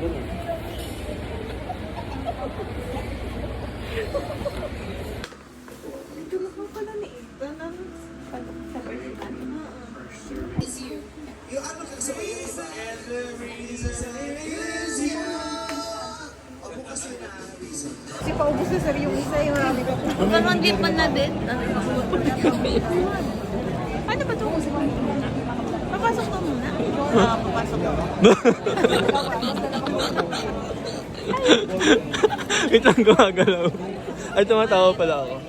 Ito na po pala ni Ethan. Sa personal. Yung ano kang sabihin sa ako kasi na reason. Kasi paubos na sir yung isa yung marami ko. Pero hindi pa na din. Paano ba ito? Papasok ka muna. Papasok ka muna. Ito ang gumagalaw. Ay, tumatawa pala ako.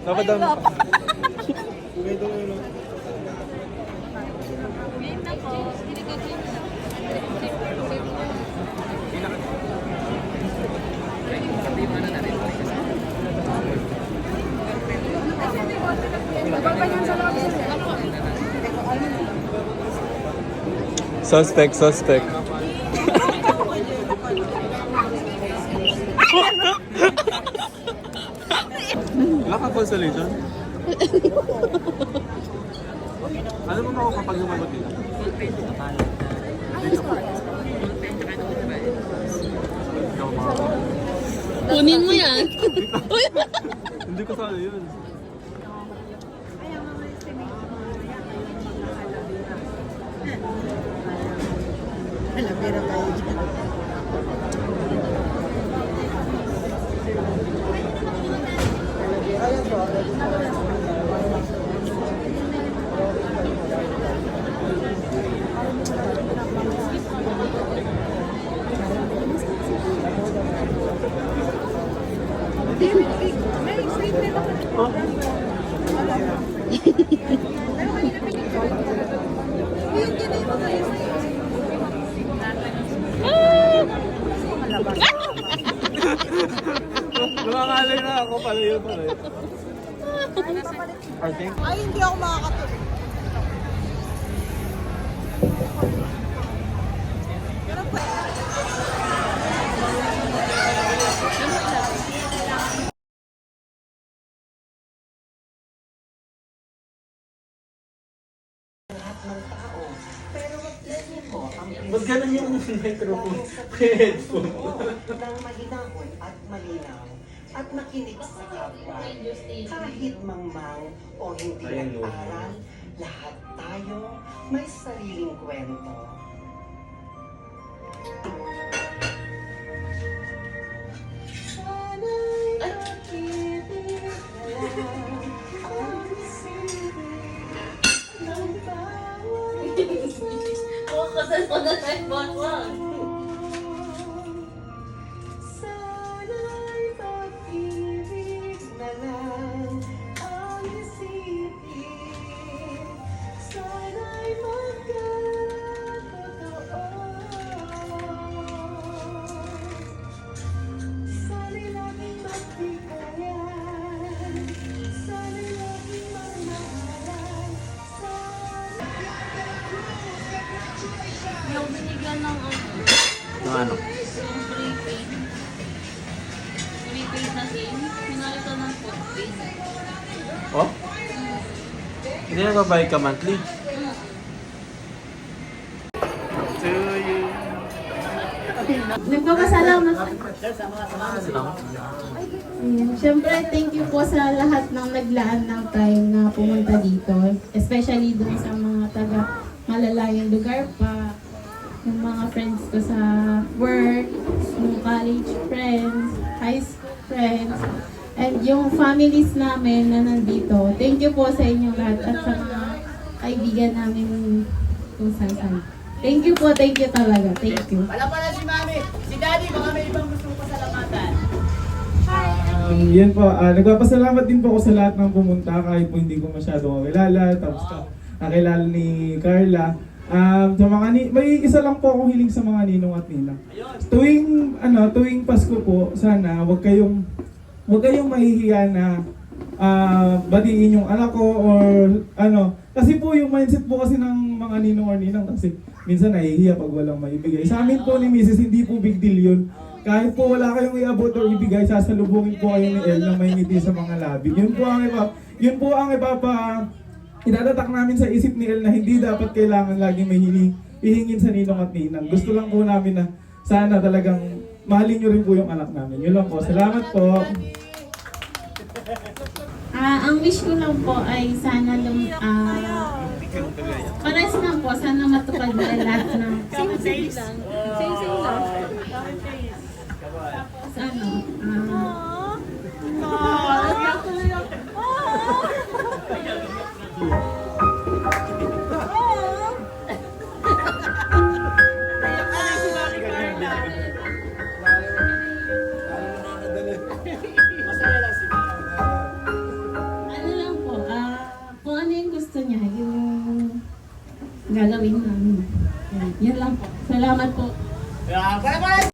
Dapat dami. Suspect. Wala kang consolation? Ano mo ako kapag lumagot nila? Kunin mo yan. Hindi ko sala yun. Alabira kayo dyan. Lumangalay na ako pala yun pala. Arting? Ay, hindi ako makakatuloy. Pero Ba't ganun yung microphone? Headphone. Nang mahinahon at malinaw at makinig sa kapwa. Kahit mangmang o hindi Ayun, no. nag-aral, lahat tayo may sariling kwento. Sana'y nakikinig na lang ang isipin ng bawat isa'y Kasal pa na tayo baklang. sana'y pag-ibig na lang ang isipin. Sana'y magkatotoo. Sana'y laging magbigayan. Sana'y laging magmahalan. Yung binigyan ng Ng ano? yung prepaid. Prepaid na SIM. Pinalitan ng postpaid. Oh? Hindi nagbabayad ka monthly? To you. Nagpapasalamat. Siyempre, thank you po sa lahat ng naglaan ng time na pumunta dito. Especially dun sa mga taga malalayong lugar pa. Yung mga friends ko sa work, yung college friends, high school friends, and yung families namin na nandito. Thank you po sa inyong lahat at sa mga kaibigan namin kung saan. Thank you po, thank you talaga. Thank you. Wala pala si Mami. Si Daddy, baka may ibang gusto mo pasalamatan. Yan po, nagpapasalamat din po ako sa lahat ng pumunta kahit po hindi ko masyado kakilala. Tapos kakilala ni Carla. Sa mga may isa lang po akong hiling sa mga ninong at ninang. Tuwing Pasko po, sana wag kayong mahihiya na batiin yung anak ko or ano. Kasi po yung mindset po kasi ng mga ninong or ninang kasi minsan nahihiya pag walang maibigay. Sa amin po ni Mrs. hindi po big deal yun. Kahit po wala kayong iabot o ibigay, sasalubungin po kayo ni El na may ngiti sa mga labi. Yun po ang itatatak namin sa isip ni El na hindi dapat kailangan laging may hihingin sa ninong at ninang. Gusto lang po namin na sana talagang mahalin nyo rin po yung anak namin. Yun lang po. Salamat po. Ang wish ko lang po ay sana pares lang po, sana matupad na lahat ng Same lang. Same lang. tapos ano, ano lang po, kung ano yung gusto niya, yung gagawin namin. Yan lang po. Salamat po. Bye-bye!